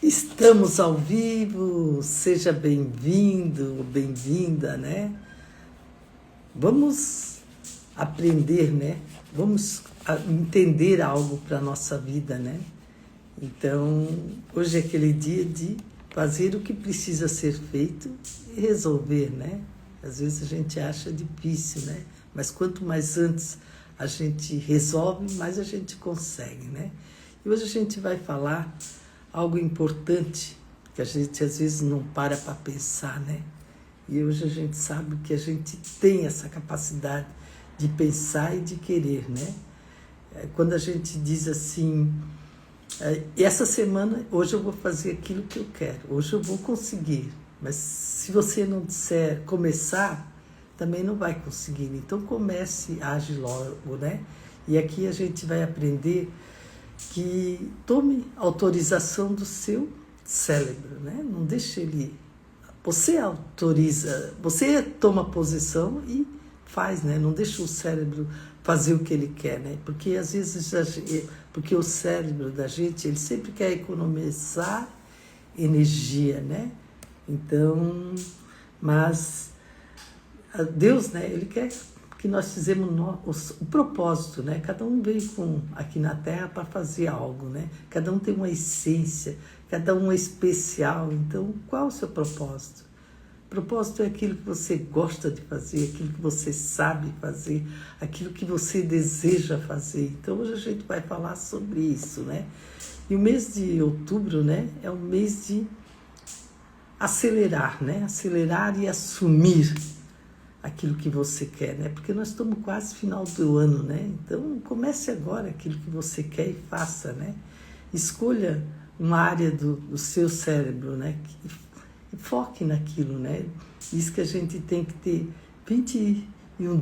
Estamos ao vivo, seja bem-vindo, bem-vinda, né? Vamos aprender, né? Vamos entender algo para a nossa vida, né? Então, hoje é aquele dia de fazer o que precisa ser feito e resolver, né? Às vezes a gente acha difícil, né? Mas quanto mais antes a gente resolve, mais a gente consegue, né? E hoje a gente vai falar algo importante que a gente às vezes não para pensar, né? E hoje a gente sabe que a gente tem essa capacidade de pensar e de querer, né? Quando a gente diz assim, essa semana, hoje eu vou fazer aquilo que eu quero, hoje eu vou conseguir, mas se você não disser começar, também não vai conseguir. Então comece, age logo, né? E aqui a gente vai aprender que tome autorização do seu cérebro, né? Não deixe ele... Você autoriza, você toma posição e faz, né? Não deixa o cérebro fazer o que ele quer, né? Porque às vezes, porque o cérebro da gente, ele sempre quer economizar energia, né? Então, mas Deus, né? Ele quer que nós fizemos o propósito, né? Cada um veio aqui na Terra para fazer algo, né? Cada um tem uma essência, cada um é especial. Então, qual o seu propósito? O propósito é aquilo que você gosta de fazer, aquilo que você sabe fazer, aquilo que você deseja fazer. Então, hoje a gente vai falar sobre isso, né? E o mês de outubro, né? É um mês de acelerar, né? Acelerar e assumir aquilo que você quer, né? Porque nós estamos quase final do ano, né? Então, comece agora aquilo que você quer e faça, né? Escolha uma área do seu cérebro, né? E foque naquilo, né? Diz que a gente tem que ter 21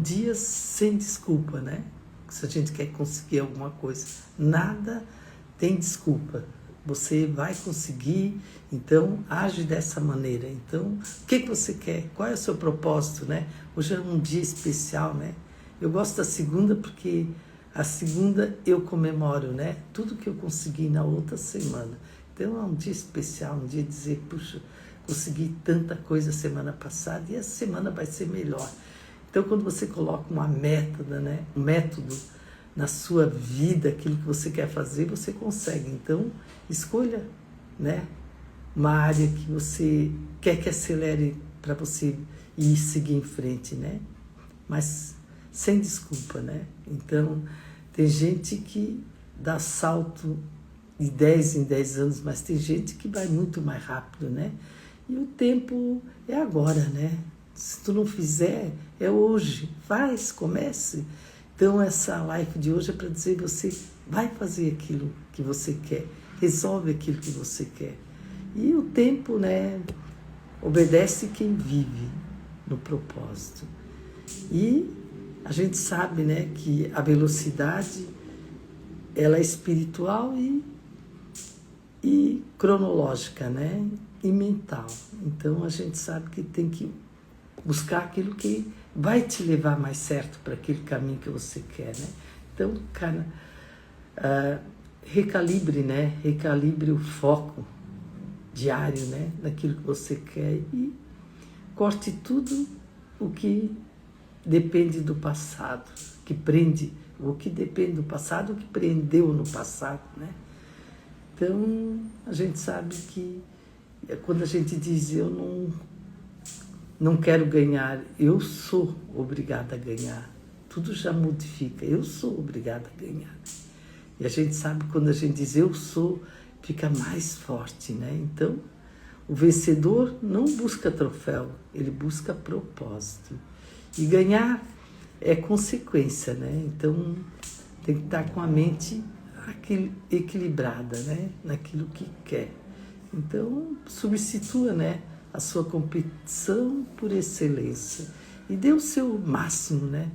dias sem desculpa, né? Se a gente quer conseguir alguma coisa. Nada tem desculpa. Você vai conseguir, então age dessa maneira. Então, o que você quer? Qual é o seu propósito, né? Hoje é um dia especial, né? Eu gosto da segunda porque a segunda eu comemoro, né? Tudo que eu consegui na outra semana. Então é um dia especial, um dia de dizer, puxa, consegui tanta coisa semana passada e essa semana vai ser melhor. Então quando você coloca uma meta, né? Um método na sua vida, aquilo que você quer fazer, você consegue. Então, escolha, né, uma área que você quer que acelere para você ir seguir em frente, né? Mas sem desculpa, né? Então, tem gente que dá salto de 10 em 10 anos, mas tem gente que vai muito mais rápido, né? E o tempo é agora, né? Se tu não fizer, é hoje. Faz, comece. Então, essa live de hoje é para dizer você vai fazer aquilo que você quer, resolve aquilo que você quer. E o tempo, né, obedece quem vive no propósito. E a gente sabe, né, que a velocidade, ela é espiritual e cronológica, né, e mental. Então, a gente sabe que tem que buscar aquilo que vai te levar mais certo para aquele caminho que você quer, né? Então, cara, recalibre, né? Recalibre o foco diário, né? Naquilo que você quer e corte tudo o que depende do passado, que prende, o que depende do passado, o que prendeu no passado, né? Então, a gente sabe que quando a gente diz eu não quero ganhar, eu sou obrigada a ganhar. Tudo já modifica, eu sou obrigada a ganhar. E a gente sabe que quando a gente diz eu sou, fica mais forte, né? Então, o vencedor não busca troféu, ele busca propósito. E ganhar é consequência, né? Então, tem que estar com a mente equilibrada, né? Naquilo que quer. Então, substitua, né, a sua competição por excelência e dê o seu máximo, né,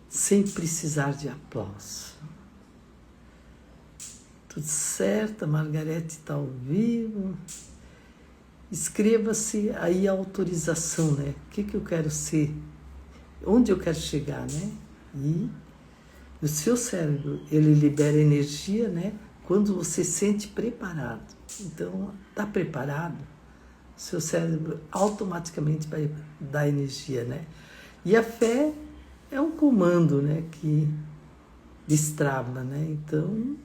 sem precisar de aplauso. Tudo certo, a Margarete está ao vivo. Escreva-se aí a autorização, né, o que eu quero ser, onde eu quero chegar, né, e o seu cérebro, ele libera energia, né, quando você sente preparado. Então, está preparado, seu cérebro automaticamente vai dar energia, né? E a fé é um comando, né, que destrava, né? Então,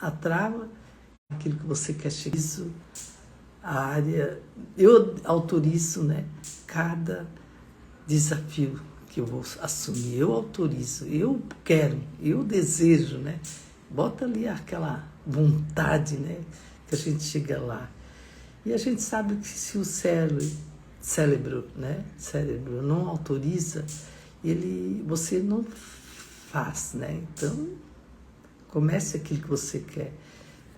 atrava aquilo que você quer chegar. A área, eu autorizo, né, cada desafio que eu vou assumir, eu autorizo, eu quero, eu desejo, né? Bota ali aquela vontade, né, que a gente chega lá. E a gente sabe que se o cérebro não autoriza, você não faz, né? Então, comece aquilo que você quer.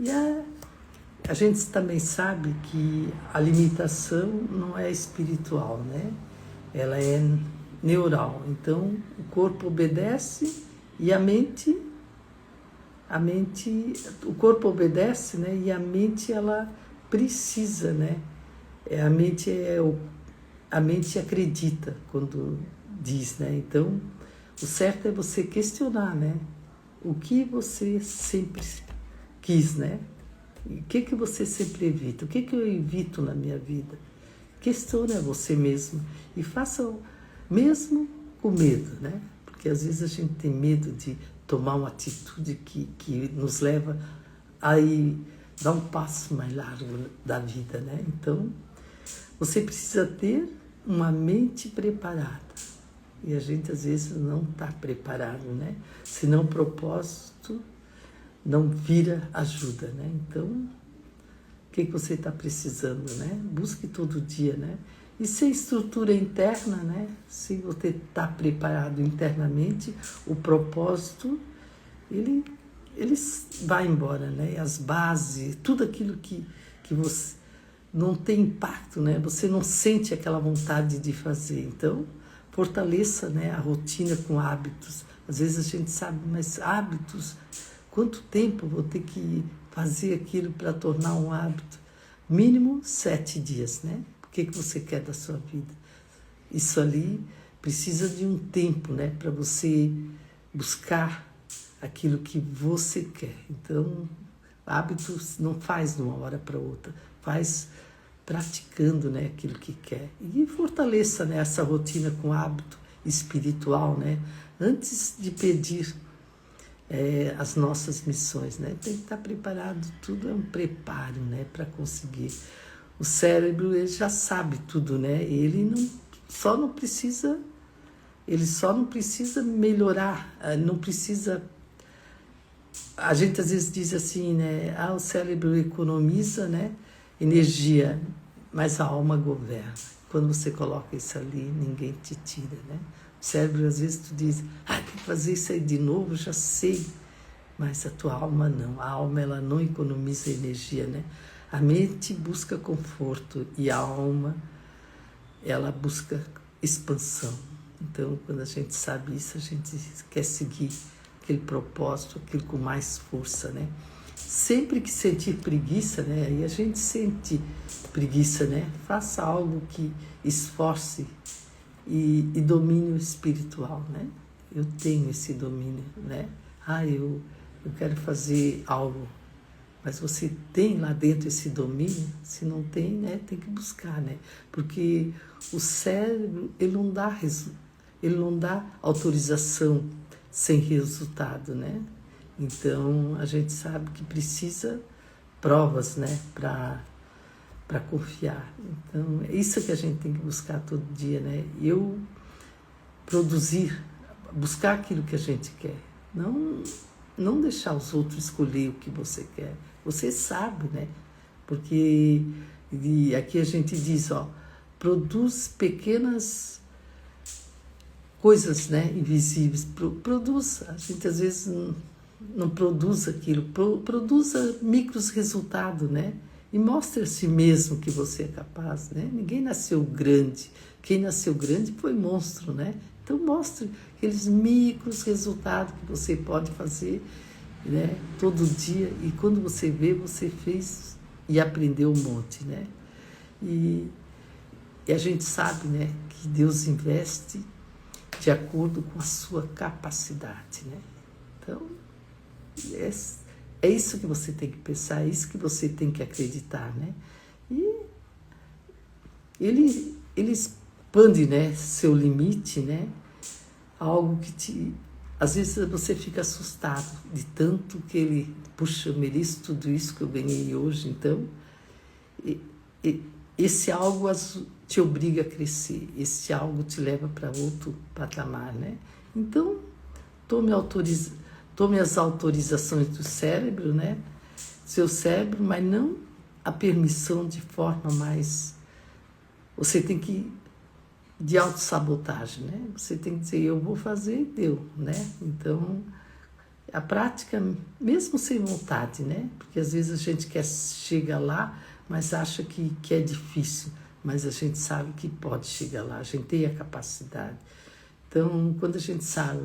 E a gente também sabe que a limitação não é espiritual, né? Ela é neural. Então, o corpo obedece e o corpo obedece, né? E a mente, ela precisa, né? A mente acredita quando diz, né? Então, o certo é você questionar, né? O que você sempre quis, né? O que você sempre evita? O que eu evito na minha vida? Questione você mesmo e faça mesmo com medo, né? Porque às vezes a gente tem medo de tomar uma atitude que nos leva a dar um passo mais largo da vida, né? Então, você precisa ter uma mente preparada. E a gente às vezes não está preparado, né? Senão o propósito não vira ajuda, né? Então, o que você está precisando, né? Busque todo dia, né? E sem estrutura interna, né? Se você está preparado internamente, o propósito, ele vai embora, né? As bases, tudo aquilo que você não tem impacto, né? Você não sente aquela vontade de fazer. Então, fortaleça, né, a rotina com hábitos. Às vezes a gente sabe, mas hábitos, quanto tempo eu vou ter que fazer aquilo para tornar um hábito? Mínimo 7 dias, né? O que você quer da sua vida? Isso ali precisa de um tempo, né, para você buscar aquilo que você quer. Então, hábitos não faz de uma hora para outra, faz praticando, né, aquilo que quer. E fortaleça, né, essa rotina com hábito espiritual, né, antes de pedir as nossas missões, né? Tem que estar preparado, tudo é um preparo, né, para conseguir. O cérebro, ele já sabe tudo, né? Ele só não precisa melhorar, não precisa. A gente às vezes diz assim, né? O cérebro economiza, né, energia, mas a alma governa. Quando você coloca isso ali, ninguém te tira, né? O cérebro, às vezes, tu diz, tem que fazer isso aí de novo, já sei. Mas a tua alma não. A alma, ela não economiza energia, né? A mente busca conforto e a alma, ela busca expansão. Então, quando a gente sabe isso, a gente quer seguir aquele propósito, aquilo com mais força, né? Sempre que sentir preguiça, né? Aí a gente sente preguiça, né? Faça algo que esforce e domínio espiritual, né? Eu tenho esse domínio, né? Eu quero fazer algo, mas você tem lá dentro esse domínio? Se não tem, né? Tem que buscar, né? Porque o cérebro, ele não dá autorização sem resultado, né? Então, a gente sabe que precisa provas, né, para confiar. Então, é isso que a gente tem que buscar todo dia, né? Buscar aquilo que a gente quer. Não deixar os outros escolher o que você quer. Você sabe, né? Porque aqui a gente diz, produz pequenas coisas, né, invisíveis. Produz. A gente às vezes não produz aquilo, produza micros resultados, né? E mostre a si mesmo que você é capaz, né? Ninguém nasceu grande. Quem nasceu grande foi monstro, né? Então mostre aqueles micros resultados que você pode fazer, né, todo dia. E quando você vê, você fez e aprendeu um monte, né? E a gente sabe, né, que Deus investe de acordo com a sua capacidade, né? Então, é isso que você tem que pensar, é isso que você tem que acreditar, né? E ele expande, né, seu limite, né? Algo que às vezes você fica assustado de tanto que ele, puxa, eu mereço tudo isso que eu ganhei hoje, então esse algo te obriga a crescer, esse algo te leva para outro patamar, né? Então, tome as autorizações do cérebro, né? Seu cérebro, mas não a permissão de forma mais... Você tem que... de autossabotagem, né? Você tem que dizer, eu vou fazer e deu, né? Então, a prática, mesmo sem vontade, né? Porque às vezes a gente chega lá, mas acha que é difícil, mas a gente sabe que pode chegar lá, a gente tem a capacidade. Então, quando a gente sabe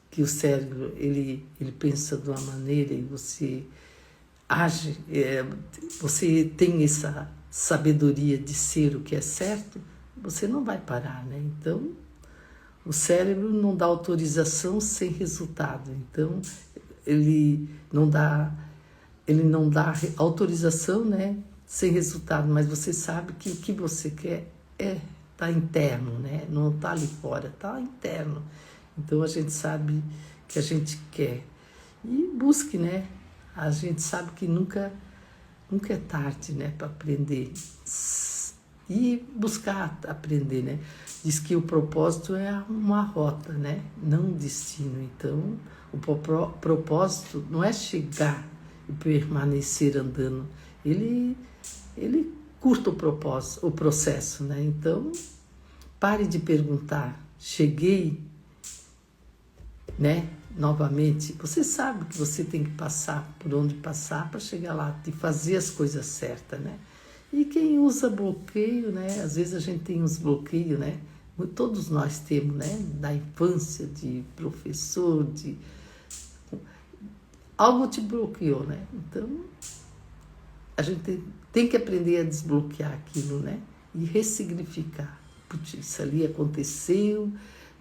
que o cérebro, ele pensa de uma maneira e você age, você tem essa sabedoria de ser o que é certo, você não vai parar, né? Então, o cérebro não dá autorização sem resultado. Então, ele não dá autorização, né, sem resultado, mas você sabe que o que você quer tá interno, né? Não tá ali fora, tá interno. Então, a gente sabe que a gente quer. E busque, né? A gente sabe que nunca é tarde, né, para aprender. E buscar aprender, né? Diz que o propósito é uma rota, né? Não um destino. Então, o propósito não é chegar e permanecer andando. Ele curta o processo, né? Então, pare de perguntar, cheguei, né? Novamente, você sabe que você tem que passar por onde passar para chegar lá, de fazer as coisas certas, né? E quem usa bloqueio, né? Às vezes a gente tem uns bloqueios, né? Todos nós temos, né? Da infância, de professor, algo te bloqueou, né? Então, a gente tem que aprender a desbloquear aquilo, né? E ressignificar. Putz, isso ali aconteceu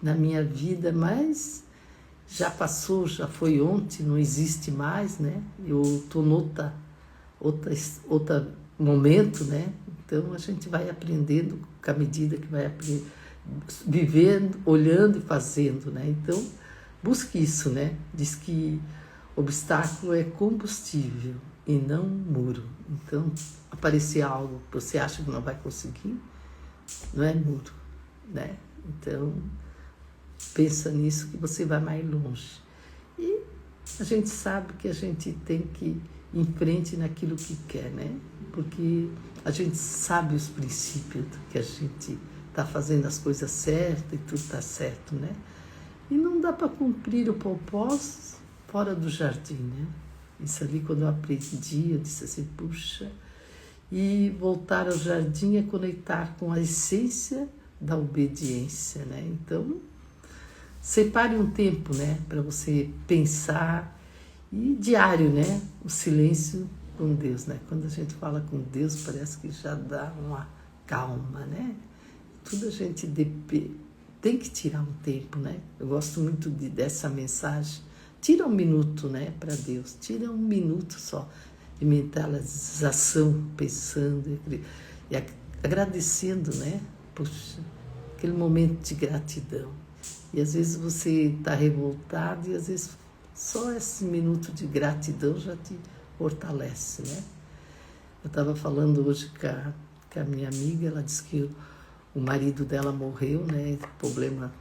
na minha vida, mas já passou, já foi ontem, não existe mais, né? Eu estou em outra momento, né? Então a gente vai aprendendo com a medida que vai vivendo, olhando e fazendo, né? Então busque isso, né? Diz que obstáculo é combustível e não muro. Então aparecer algo que você acha que não vai conseguir, não é muro, né? Então pensa nisso que você vai mais longe. E a gente sabe que a gente tem que ir em frente naquilo que quer, né? Porque a gente sabe os princípios que a gente está fazendo as coisas certas e tudo está certo, né? E não dá para cumprir o propósito fora do jardim, né? Isso ali, quando eu aprendi, eu disse assim, puxa, e voltar ao jardim é conectar com a essência da obediência, né? Então, separe um tempo, né, para você pensar e diário, né, o silêncio com Deus, né? Quando a gente fala com Deus, parece que já dá uma calma, né? Tudo a gente tem que tirar um tempo, né? Eu gosto muito dessa mensagem. Tira um minuto, né, para Deus. Tira um minuto só de mentalização, pensando e agradecendo, né? Poxa, aquele momento de gratidão. E às vezes você está revoltado e às vezes só esse minuto de gratidão já te fortalece, né? Eu estava falando hoje com a minha amiga, ela disse que o marido dela morreu, né? Problema.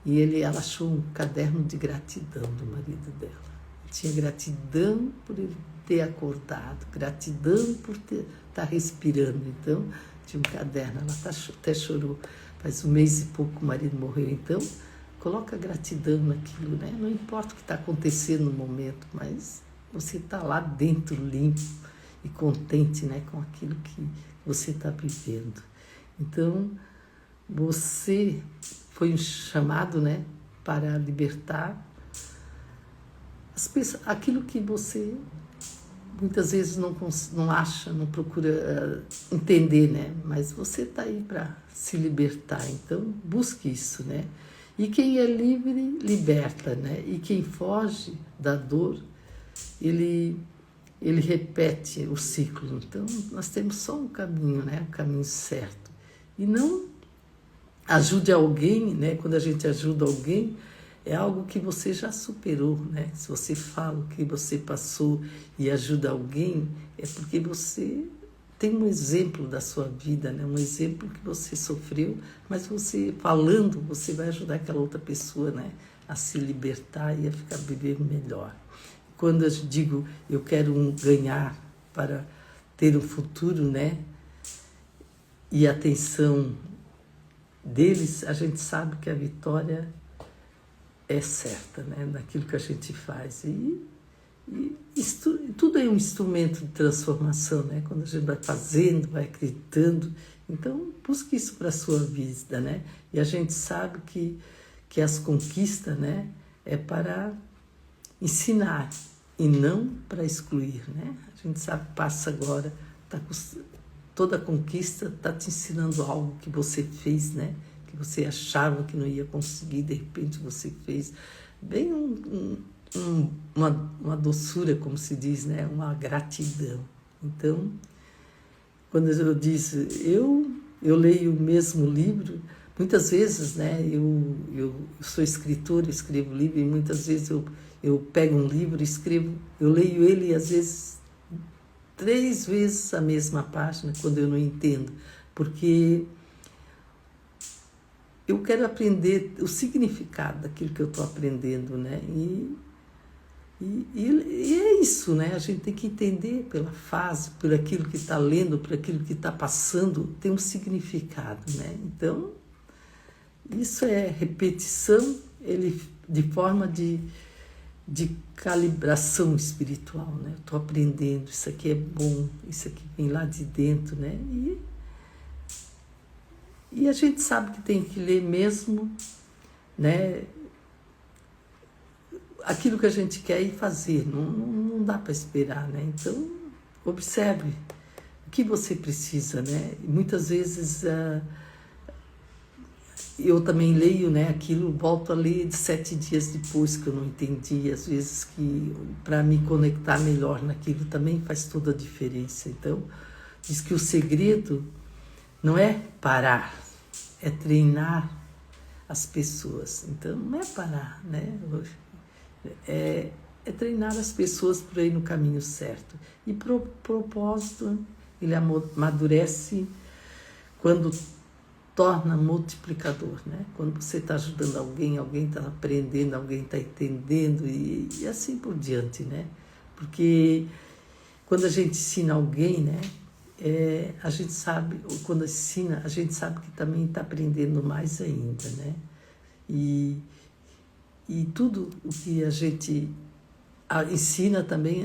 Ela achou um caderno de gratidão do marido dela. Tinha gratidão por ele ter acordado, gratidão por estar respirando. Então, tinha um caderno, ela até chorou. Faz um mês e pouco o marido morreu. Então, coloca gratidão naquilo, né? Não importa o que está acontecendo no momento, mas você está lá dentro limpo e contente, né, com aquilo que você está vivendo. Então, você foi um chamado, né, para libertar aquilo que você muitas vezes não acha, não procura entender, né? Mas você está aí para se libertar, então busque isso, né? E quem é livre, liberta, né? E quem foge da dor, ele repete o ciclo. Então, nós temos só um caminho, né? O caminho certo. E não ajude alguém, né? Quando a gente ajuda alguém, é algo que você já superou, né? Se você fala o que você passou e ajuda alguém, é porque você tem um exemplo da sua vida, né? Um exemplo que você sofreu, mas você falando, você vai ajudar aquela outra pessoa, né? A se libertar e a ficar vivendo melhor. Quando eu digo eu quero ganhar para ter um futuro, né? E a atenção deles, a gente sabe que a vitória é certa, né? Naquilo que a gente faz. E tudo é um instrumento de transformação, né? Quando a gente vai fazendo, vai acreditando. Então, busque isso para a sua vida, né? E a gente sabe que as conquistas, né? É para ensinar e não para excluir, né? A gente sabe que passa agora, toda conquista está te ensinando algo que você fez, né? Que você achava que não ia conseguir, de repente você fez. Bem uma doçura, como se diz, né? Uma gratidão. Então, quando eu disse, eu leio o mesmo livro, muitas vezes, né? Eu sou escritora, escrevo livro, e muitas vezes eu pego um livro, escrevo, eu leio ele, às vezes 3 vezes a mesma página, quando eu não entendo, porque eu quero aprender o significado daquilo que eu estou aprendendo, né? E é isso, né? A gente tem que entender pela fase, por aquilo que está lendo, por aquilo que está passando, tem um significado, né? Então, isso é repetição, de forma de calibração espiritual, né? Eu estou aprendendo, isso aqui é bom, isso aqui vem lá de dentro, né? E a gente sabe que tem que ler mesmo, né? Aquilo que a gente quer ir fazer, não dá para esperar, né? Então, observe o que você precisa, né? E muitas vezes eu também leio, né? Aquilo, volto a ler 7 dias depois que eu não entendi, às vezes que para me conectar melhor naquilo também faz toda a diferença. Então, diz que o segredo não é parar, é treinar as pessoas. Então, não é parar, né? É treinar as pessoas para ir no caminho certo. E propósito, ele amadurece quando torna multiplicador, né? Quando você está ajudando alguém está aprendendo, alguém está entendendo e assim por diante, né? Porque quando a gente ensina alguém, né? A gente sabe, ou quando ensina, a gente sabe que também está aprendendo mais ainda, né? E tudo o que a gente ensina também,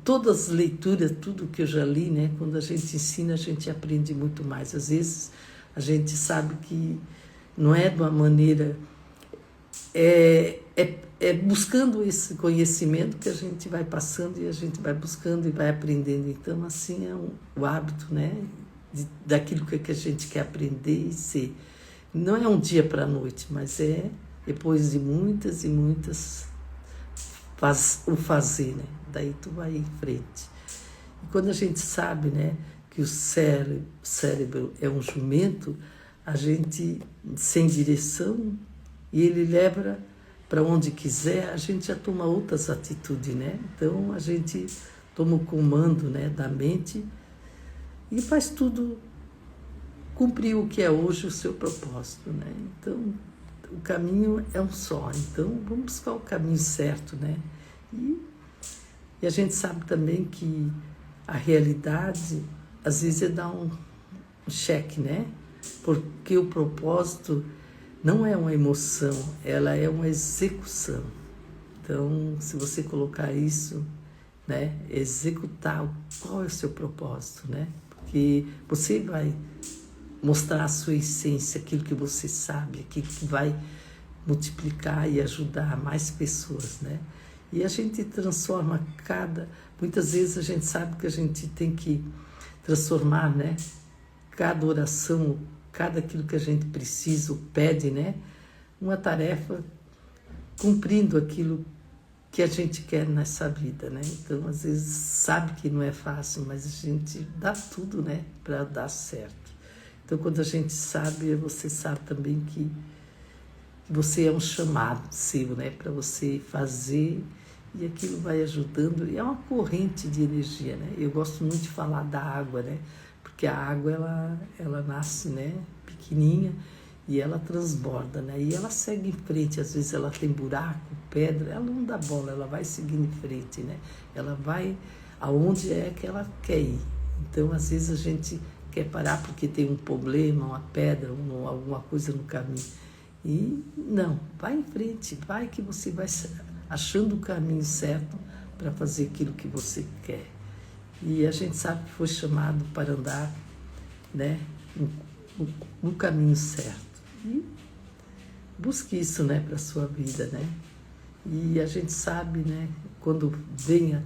todas as leituras, tudo que eu já li, né? Quando a gente ensina, a gente aprende muito mais. Às vezes, a gente sabe que não é de uma maneira... É buscando esse conhecimento que a gente vai passando e a gente vai buscando e vai aprendendo. Então, assim, é o hábito, né? Daquilo que a gente quer aprender e ser. Não é um dia para a noite, mas é depois de muitas e muitas o fazer, né? Daí tu vai em frente. E quando a gente sabe, né, que o cérebro é um jumento, a gente sem direção e ele leva para onde quiser, a gente já toma outras atitudes, né? Então a gente toma o comando, né, da mente e faz tudo cumprir o que é hoje o seu propósito, né? Então o caminho é um só, então vamos buscar o caminho certo, né? E a gente sabe também que a realidade, às vezes, é dar um cheque, né? Porque o propósito não é uma emoção, ela é uma execução. Então, se você colocar isso, né? Executar qual é o seu propósito, né? Porque você vai mostrar a sua essência, aquilo que você sabe, aquilo que vai multiplicar e ajudar mais pessoas, né? E a gente transforma muitas vezes a gente sabe que a gente tem que transformar, né? Cada oração, cada aquilo que a gente precisa, ou pede, né? uma tarefa cumprindo aquilo que a gente quer nessa vida, né? Então, às vezes, sabe que não é fácil, mas a gente dá tudo, né, para dar certo. Então, quando a gente sabe, você sabe também que você é um chamado seu, né, para você fazer, e aquilo vai ajudando, e é uma corrente de energia, né? Eu gosto muito de falar da água, né? Porque a água, ela nasce, né, pequenininha, e ela transborda, né? E ela segue em frente. Às vezes ela tem buraco, pedra, ela não dá bola, ela vai seguindo em frente, né? Ela vai aonde é que ela quer ir. Então, às vezes a gente quer parar porque tem um problema, uma pedra, alguma coisa no caminho. E não, vai em frente, vai que você vai achando o caminho certo para fazer aquilo que você quer. E a gente sabe que foi chamado para andar, né, no caminho certo. E busque isso, né, para a sua vida, né? E a gente sabe, né, quando venha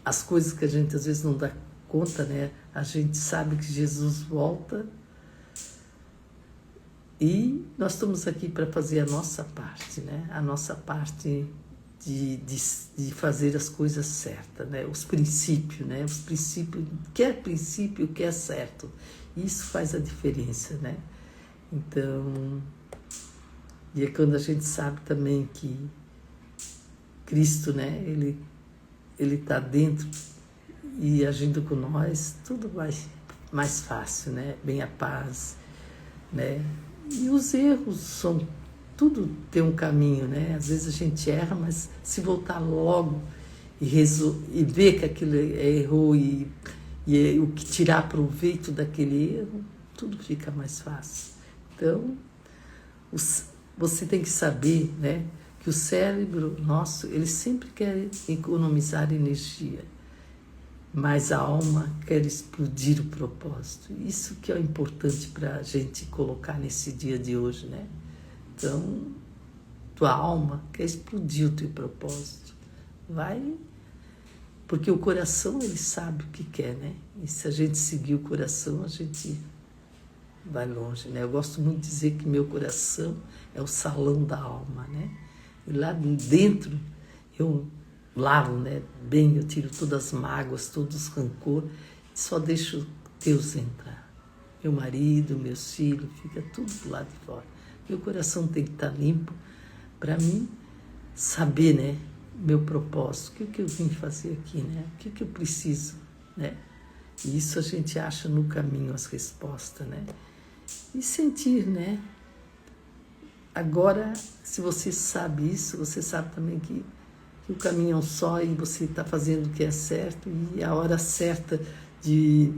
as coisas que a gente às vezes não dá conta, né? A gente sabe que Jesus volta e nós estamos aqui para fazer a nossa parte, né? A nossa parte de fazer as coisas certas, né? Os princípios, né? Os princípios, princípio, que é certo. Isso faz a diferença, né? Então, e é quando a gente sabe também que Cristo, né? Ele está dentro e agindo com nós, tudo vai mais fácil, né? Bem a paz, né? E os erros são, tudo tem um caminho, né? Às vezes a gente erra, mas se voltar logo e ver que aquilo errou e o que tirar proveito daquele erro, tudo fica mais fácil. Então, você tem que saber, né, que o cérebro nosso, ele sempre quer economizar energia, mas a alma quer explodir o propósito. Isso que é importante para a gente colocar nesse dia de hoje, né? Então, tua alma quer explodir o teu propósito. Vai, porque o coração, ele sabe o que quer, né? E se a gente seguir o coração, a gente vai longe, né? Eu gosto muito de dizer que meu coração é o salão da alma, né? E lá dentro eu lavo, né, bem, eu tiro todas as mágoas, todos os rancor, e só deixo Deus entrar. Meu marido, meus filhos, fica tudo do lado de fora. Meu coração tem que estar limpo para mim saber, né, meu propósito, o que eu vim fazer aqui, né? O que eu preciso, né? E isso a gente acha no caminho as respostas, né? E sentir, né? Agora, se você sabe isso, você sabe também que o caminho é um só e você está fazendo o que é certo, e a hora certa de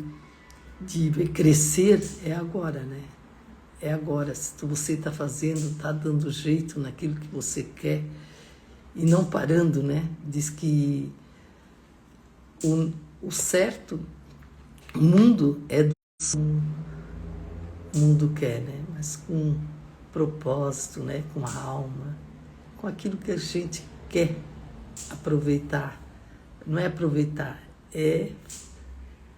crescer é agora, né? É agora. Se você está fazendo, está dando jeito naquilo que você quer e não parando, né? Diz que o certo, o mundo é do o mundo quer, né? Mas com propósito, né? Com a alma, com aquilo que a gente quer aproveitar. Não é aproveitar, é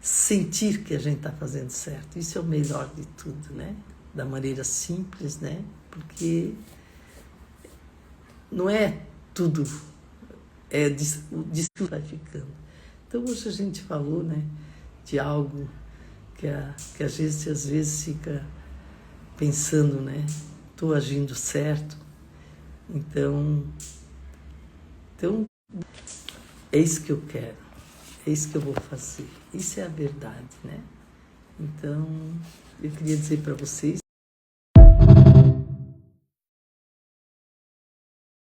sentir que a gente está fazendo certo. Isso é o melhor de tudo, né? Da maneira simples, né? Porque não é tudo, é o disco vai ficando. Então hoje a gente falou, né, de algo que a gente às vezes fica pensando, né? Estou agindo certo. Então é isso que eu quero, é isso que eu vou fazer. Isso é a verdade, né? Então eu queria dizer para vocês